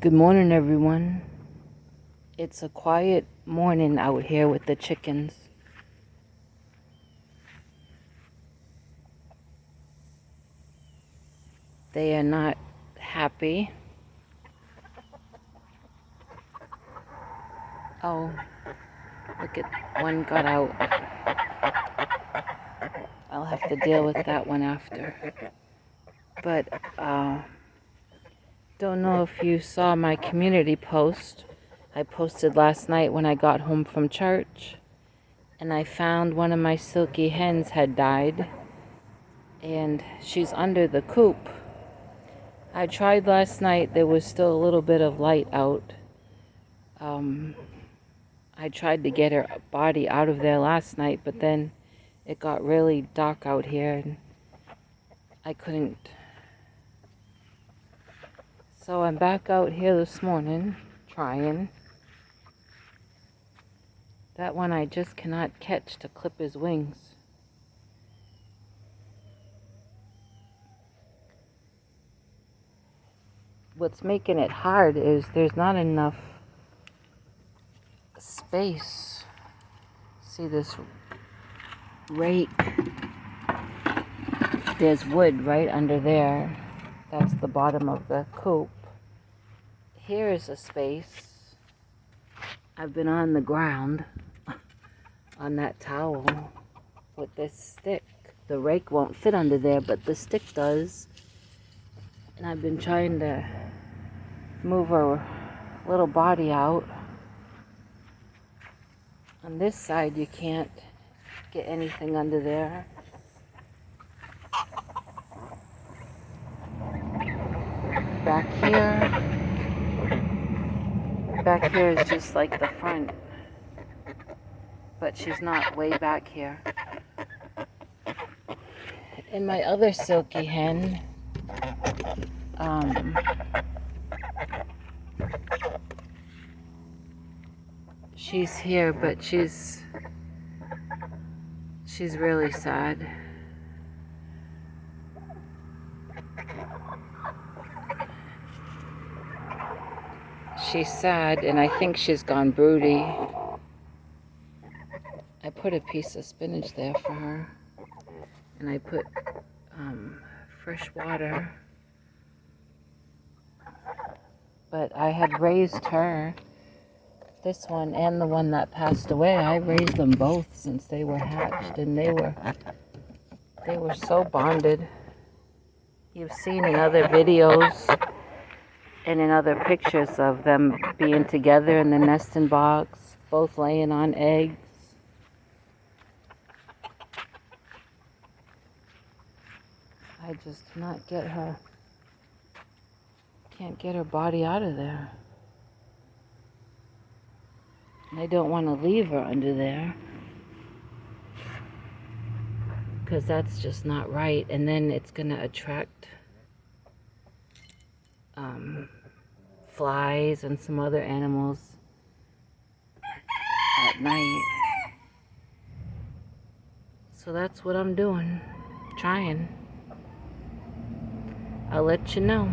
Good morning, everyone. It's a quiet morning out here with the chickens. They are not happy. Oh, look at one got out. I'll have to deal with that one after. But don't know if you saw my community post. I posted last night when I got home from church, and I found one of my silky hens had died, and she's under the coop. I tried last night. There was still a little bit of light out. I tried to get her body out of there last night, but then it got really dark out here and I couldn't. So I'm back out here this morning trying. That one I just cannot catch to clip his wings. What's making it hard is there's not enough space. See this rake? There's wood right under there. That's the bottom of the coop. Here is a space. I've been on the ground on that towel with this stick. The rake won't fit under there, but the stick does. And I've been trying to move her little body out. On this side, you can't get anything under there. Back here is just like the front, but she's not way back here. And my other silky hen, she's here, but she's really sad. She's sad, and I think she's gone broody. I put a piece of spinach there for her, and I put fresh water. But I had raised her, this one and the one that passed away. I raised them both since they were hatched, and they were so bonded. You've seen in other videos and in other pictures of them being together in the nesting box, both laying on eggs. I just cannot get her, can't get her body out of there. And I don't want to leave her under there, because that's just not right. And then it's going to attract flies and some other animals at night. So that's what I'm doing, trying. I'll let you know.